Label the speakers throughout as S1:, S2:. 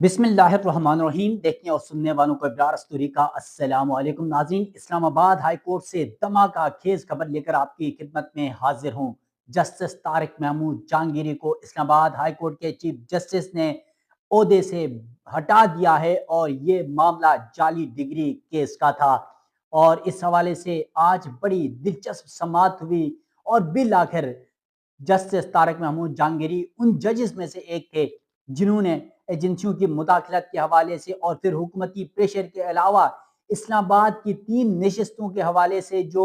S1: بسم اللہ الرحمن الرحیم۔ دیکھنے اور سننے والوں کو ابرار استوری کا السلام علیکم ناظرین۔ اسلام آباد ہائی کورٹ سے دھماکہ خیز خبر لے کر آپ کی خدمت میں حاضر ہوں۔ جسٹس طارق محمود جہانگیری کو اسلام آباد ہائی کورٹ کے چیف جسٹس نے عہدے سے ہٹا دیا ہے اور یہ معاملہ جعلی ڈگری کیس کا تھا، اور اس حوالے سے آج بڑی دلچسپ سماعت ہوئی اور بالآخر جسٹس طارق محمود جہانگیری ان ججز میں سے ایک تھے جنہوں نے ایجنسیوں کی مداخلت کے حوالے سے اور پھر حکومتی پریشر کے علاوہ اسلام آباد کی 3 نشستوں کے حوالے سے جو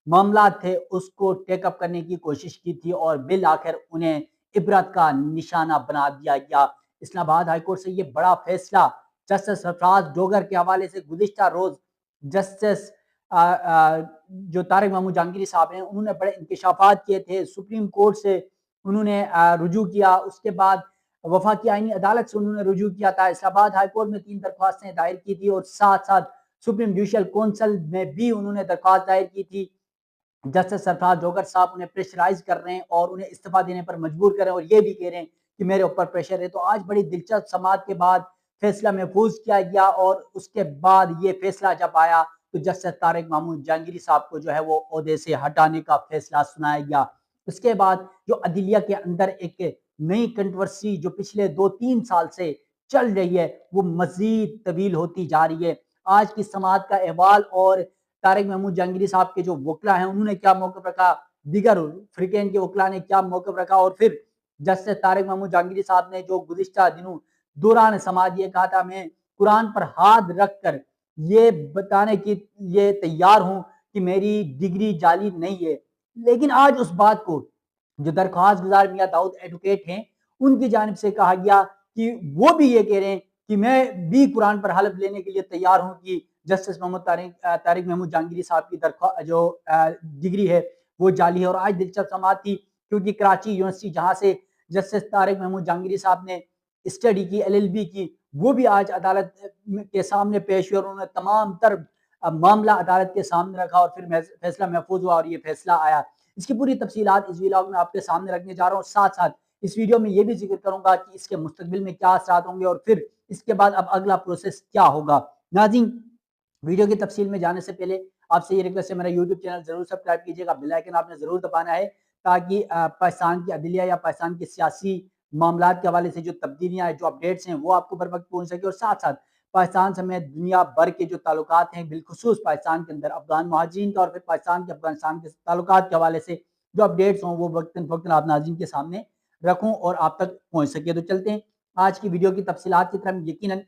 S1: معاملات تھے اس کو ٹیک اپ کرنے کی کوشش کی تھی، اور بالآخر انہیں عبرت کا نشانہ بنا دیا گیا۔ اسلام آباد ہائی کورٹ سے یہ بڑا فیصلہ جسٹس سرفراز ڈوگر کے حوالے سے گزشتہ روز جسٹس جو طارق محمود جہانگیری صاحب ہیں انہوں نے بڑے انکشافات کیے تھے، سپریم کورٹ سے انہوں نے رجوع کیا، اس کے بعد وفاقی آئینی عدالت سے انہوں نے رجوع کیا تھا، اسلام آباد ہائی کورٹ میں 3 درخواستیں دائر کی تھی، اور ساتھ ساتھ سپریم جوڈیشل کونسل میں بھی انہوں نے درخواست دائر کی تھی۔ جسٹس سرفراز ڈوگر صاحب انہیں پریشرائز کر رہے ہیں اور انہیں استعفیٰ دینے پر مجبور کر رہے ہیں، اور یہ بھی کہہ رہے ہیں کہ میرے اوپر پریشر ہے۔ تو آج بڑی دلچسپ سماعت کے بعد فیصلہ محفوظ کیا گیا، اور اس کے بعد یہ فیصلہ جب آیا تو جسٹس طارق محمود جہانگیری صاحب کو جو ہے وہ عہدے سے ہٹانے کا فیصلہ سنایا گیا۔ اس کے بعد جو عدلیہ کے اندر ایک نئی کنٹروورسی جو پچھلے 2-3 سال سے چل رہی ہے وہ مزید طویل ہوتی جا رہی ہے۔ آج کی سماعت کا احوال اور طارق محمود جہانگیری صاحب کے جو وکلا ہیں انہوں نے کیا موقف رکھا، دیگر فریقین کے وکلا نے کیا موقف رکھا، اور پھر جسٹس طارق محمود جہانگیری صاحب نے جو گزشتہ دنوں دوران سماعت یہ کہا تھا میں قرآن پر ہاتھ رکھ کر یہ بتانے کی یہ تیار ہوں کہ میری ڈگری جعلی نہیں ہے، لیکن آج اس بات کو جو درخواست گزار میاں داؤد ایڈوکیٹ ہیں ان کی جانب سے کہا گیا کہ وہ بھی یہ کہہ رہے ہیں کہ میں بھی قرآن پر حلف لینے کے لیے تیار ہوں کہ جسٹس طارق محمود جہانگیری صاحب کی جو ڈگری ہے وہ جعلی ہے۔ اور آج دلچسپ سماعت تھی کیونکہ کراچی یونیورسٹی جہاں سے جسٹس طارق محمود جہانگیری صاحب نے اسٹڈی کی LLB کی وہ بھی آج عدالت کے سامنے پیش ہوئی، اور انہوں نے تمام تر معاملہ عدالت کے سامنے رکھا اور پھر فیصلہ محفوظ ہوا اور یہ فیصلہ آیا۔ اس کی پوری تفصیلات اس ویلاگ میں آپ کے سامنے رکھنے جا رہا ہوں، ساتھ ساتھ اس ویڈیو میں یہ بھی ذکر کروں گا کہ اس کے مستقبل میں کیا اثرات ہوں گے اور پھر اس کے بعد اب اگلا پروسیس کیا ہوگا۔ ناظرین، ویڈیو کی تفصیل میں جانے سے پہلے آپ سے یہ ریکویسٹ ہے میرا یوٹیوب چینل ضرور سبسکرائب کیجیے گا، بیل آئیکن آپ نے ضرور دبانا ہے تاکہ پاکستان کی عدلیہ یا پاکستان کے سیاسی معاملات کے حوالے سے جو تبدیلیاں ہیں جو اپڈیٹس ہیں وہ آپ کو بر وقت پہنچ سکے، اور ساتھ ساتھ پاکستان سمیت دنیا بھر کے جو تعلقات ہیں بالخصوص پاکستان کے اندر افغان مہاجرین کا اور پھر پاکستان کے افغانستان کے تعلقات کے حوالے سے جو اپڈیٹس ہوں وہ وقتاً فوقتاً آپ ناظرین کے سامنے رکھوں اور آپ تک پہنچ سکے۔ تو چلتے ہیں آج کی ویڈیو کی تفصیلات کی طرف۔ یقیناً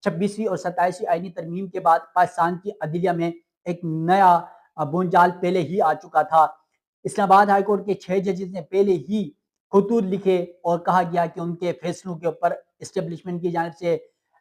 S1: 26ویں اور 27ویں آئینی ترمیم کے بعد پاکستان کی عدلیہ میں ایک نیا بونچال پہلے ہی آ چکا تھا۔ اسلام آباد ہائی کورٹ کے 6 ججز نے پہلے ہی خطوط لکھے اور کہا گیا کہ ان کے فیصلوں کے اوپر اسٹیبلشمنٹ کی جانب سے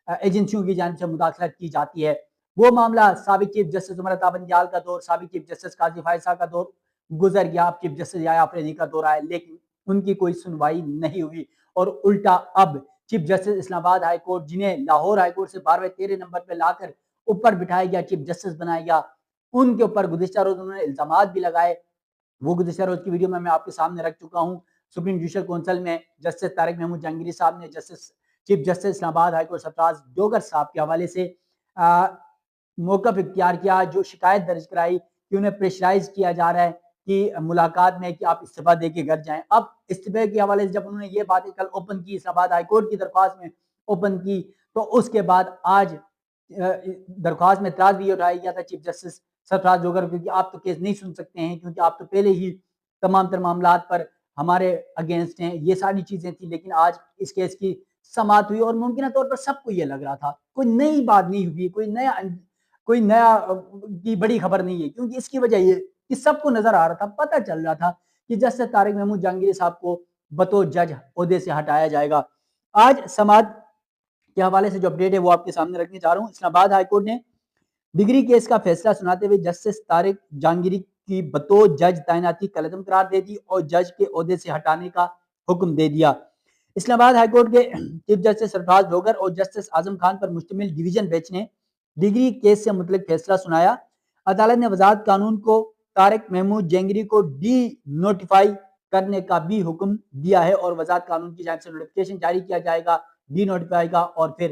S1: ایجنسیوں کی جانب سے مداخلت کی جاتی ہے۔ وہ معاملہ سابق چیف جسٹس عمر عطا بندیال کا دور، سابق چیف جسٹس قاضی فائز صاحب کا دور گزر گیا، اب چیف جسٹس یحییٰ آفریدی کا دور آیا، لیکن ان کی کوئی سنوائی نہیں ہوئی، اور الٹا اب چیف جسٹس اسلام آباد ہائی کورٹ جنہیں لاہور ہائی کورٹ سے 12ویں-13 نمبر پہ لا کر اوپر بٹھایا گیا، چیف جسٹس بنایا گیا، ان کے اوپر گزشتہ روز انہوں نے الزامات بھی لگائے۔ وہ گزشتہ روز کی ویڈیو میں آپ کے سامنے رکھ چکا ہوں۔ سپریم جوڈیشل کونسل میں جسٹس طارق محمود جہانگیری صاحب نے چیف جسٹس اسلام آباد ہائی کورٹ سرفراز ڈوگر صاحب کے حوالے سے موقف اختیار کیا، جو شکایت درج کرائی کہ انہیں پریشرائز کیا جا رہا ہے کہ ملاقات میں کہ آپ استعفیٰ دے کے گھر جائیں۔ اب استعفے کے حوالے سے جب انہوں نے یہ باتیں کل اوپن کی، اسلام آباد ہائی کورٹ کی درخواست میں اوپن کی، تو اس کے بعد آج درخواست میں اعتراض بھی اٹھایا گیا تھا چیف جسٹس سرفراز ڈوگر، کیونکہ آپ تو کیس نہیں سن سکتے ہیں کیونکہ آپ تو پہلے ہی تمام تر معاملات پر ہمارے اگینسٹ ہیں، یہ ساری چیزیں تھیں۔ لیکن آج اس کیس کی سماعت ہوئی اور ممکنہ طور پر سب کو یہ لگ رہا تھا کوئی نئی بات نہیں ہوئی، کوئی نیا کی بڑی خبر نہیں ہے، کیونکہ اس کی وجہ یہ کہ سب کو نظر آ رہا تھا، پتہ چل رہا تھا کہ جسٹس طارق محمود جہانگیری صاحب کو بطور جج عہدے سے ہٹایا جائے گا۔ آج سماعت کے حوالے سے جو اپڈیٹ ہے وہ آپ کے سامنے رکھنے جا رہا ہوں۔ اسلام آباد ہائی کورٹ نے ڈگری کیس کا فیصلہ سناتے ہوئے جسٹس طارق جہانگیری کی بطور جج تعیناتی کالعدم قرار دے دی اور جج کے عہدے سے ہٹانے کا حکم دے دیا۔ اسلام آباد ہائی کورٹ کے چیف جسٹس سرفراز ڈوگر اور جسٹس اعظم خان پر مشتمل ڈویژن بینچ نے ڈگری کیس سے متعلق فیصلہ سنایا۔ عدالت نے وزارت قانون کو طارق محمود جہانگیری کو ڈی نوٹیفائی کرنے کا بھی حکم دیا ہے، اور وزارت قانون کی جانب سے نوٹیفیکیشن جاری کیا جائے گا ڈی نوٹیفائی کا، اور پھر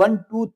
S1: 1, 2,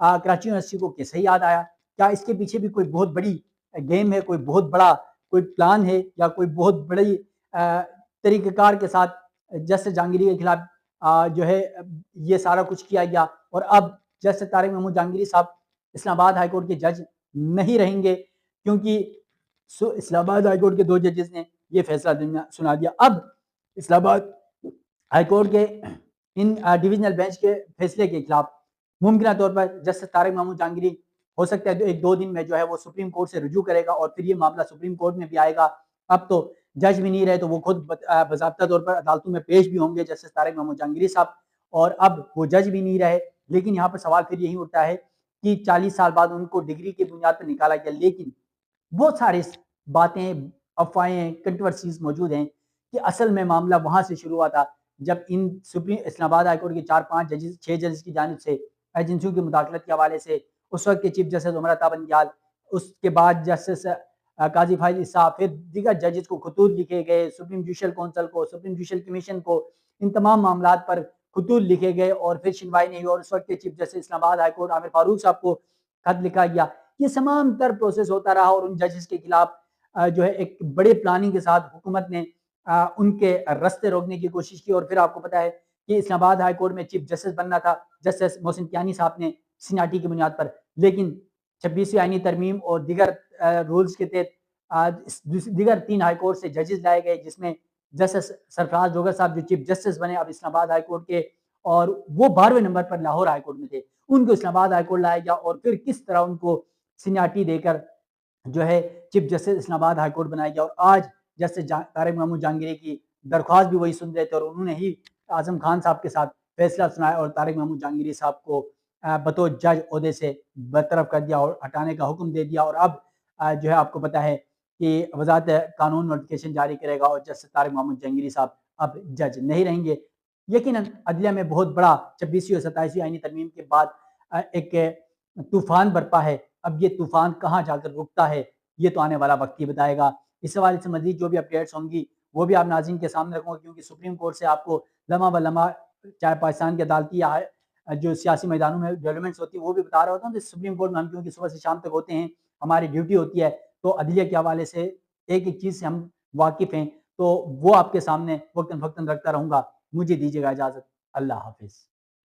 S1: کراچی یونیورسٹی کو کیسے یاد آیا؟ کیا اس کے پیچھے بھی کوئی بہت بڑی گیم ہے، کوئی بہت بڑا کوئی پلان ہے، یا کوئی بہت بڑی طریقہ کار کے ساتھ جسٹس جہانگیری کے خلاف جو ہے یہ سارا کچھ کیا گیا، اور اب جسٹس طارق محمود جہانگیری صاحب اسلام آباد ہائی کورٹ کے جج نہیں رہیں گے، کیونکہ اسلام آباد ہائی کورٹ کے 2 ججز نے یہ فیصلہ سنا دیا۔ اب اسلام آباد ہائی کورٹ کے ان ڈویژنل بینچ کے فیصلے کے خلاف ممکنہ طور پر جسٹس طارق محمود جہانگیری ہو سکتا ہے 1-2 دن میں جو ہے وہ سپریم کورٹ سے رجوع کرے گا، اور پھر یہ معاملہ سپریم کورٹ میں بھی آئے گا۔ اب تو جج بھی نہیں رہے تو وہ خود باضابطہ طور پر عدالتوں میں پیش بھی ہوں گے جسٹس طارق محمود جہانگیری صاحب، اور اب وہ جج بھی نہیں رہے۔ لیکن یہاں پر سوال پھر یہی اٹھتا ہے کہ 40 سال بعد ان کو ڈگری کی بنیاد پر نکالا گیا، لیکن بہت سارے باتیں، افواہیں، کنٹروورسیز موجود ہیں کہ اصل میں معاملہ وہاں سے شروع ہوا تھا جب ان اسلام آباد ہائی کورٹ کے 4-5 ججز 6 ججز کی جانب سے ایجنسیوں کی مداخلت کے حوالے سے اس وقت کے چیف جسٹس عمر عطا بندیال، اس کے بعد جسٹس قاضی فائز عیسیٰ، پھر دیگر ججز کو خطوط لکھے گئے، سپریم جوڈیشل کونسل کو، سپریم جوڈیشل کمیشن کو، ان تمام معاملات پر خطوط لکھے گئے اور پھر سنوائی نہیں ہوئی، اور اس وقت کے چیف جسٹس اسلام آباد ہائی کورٹ عامر فاروق صاحب کو خط لکھا گیا۔ یہ تمام تر پروسیس ہوتا رہا، اور ان ججز کے خلاف جو ہے ایک بڑے پلاننگ کے ساتھ حکومت نے ان کے رستے روکنے کی کوشش کی، اور پھر آپ کو پتا ہے کہ اسلام آباد ہائی کورٹ میں چیف جسٹس بننا تھا جسٹس محسن کیانی صاحب نے سینیارٹی کی بنیاد پر، لیکن 26ویں آئینی ترمیم اور دیگر رولز کے تحت دیگر 3 ہائی کورٹ سے ججز لائے گئے، جس میں جسٹس سرفراز ڈوگر صاحب جو چیف جسٹس بنے اب اسلام آباد ہائی کورٹ کے، اور وہ 12ویں نمبر پر لاہور ہائی کورٹ میں تھے، ان کو اسلام آباد ہائی کورٹ لایا گیا، اور پھر کس طرح ان کو سینیارٹی دے کر جو ہے چیف جسٹس اسلام آباد ہائی کورٹ بنایا گیا، اور آج جسٹس طارق محمود جہانگیری کی درخواست بھی وہی سن رہے تھے، اور انہوں نے ہی اعظم خان صاحب کے ساتھ فیصلہ سنایا اور طارق محمود جہانگیری صاحب کو بطور جج عہدے سے برطرف کر دیا اور ہٹانے کا حکم دے دیا، اور اب جو ہے آپ کو پتا ہے کہ وزارت قانون نوٹیفیکیشن جاری کرے گا، اور جسٹس طارق محمود جہانگیری صاحب اب جج نہیں رہیں گے۔ یقیناً عدلیہ میں بہت بڑا 26ویں اور 27ویں آئینی ترمیم کے بعد ایک طوفان برپا ہے، اب یہ طوفان کہاں جا کر رکتا ہے یہ تو آنے والا وقت ہی بتائے گا۔ اس حوالے سے مزید جو بھی اپڈیٹس ہوں گی وہ بھی آپ ناظرین کے سامنے رکھوں گا، کیونکہ سپریم کورٹ سے آپ کو لمحہ بہ لمحہ چاہے پاکستان کے عدالتی یا جو سیاسی میدانوں میں ڈیولپمنٹس ہوتی ہیں وہ بھی بتا رہا ہوتا ہوں، کہ سپریم کورٹ میں ہم کیونکہ صبح سے شام تک ہوتے ہیں، ہماری ڈیوٹی ہوتی ہے، تو عدلیہ کے حوالے سے ایک ایک چیز سے ہم واقف ہیں، تو وہ آپ کے سامنے وقتاً فوقتاً رکھتا رہوں گا۔ مجھے دیجیے گا اجازت، اللہ حافظ۔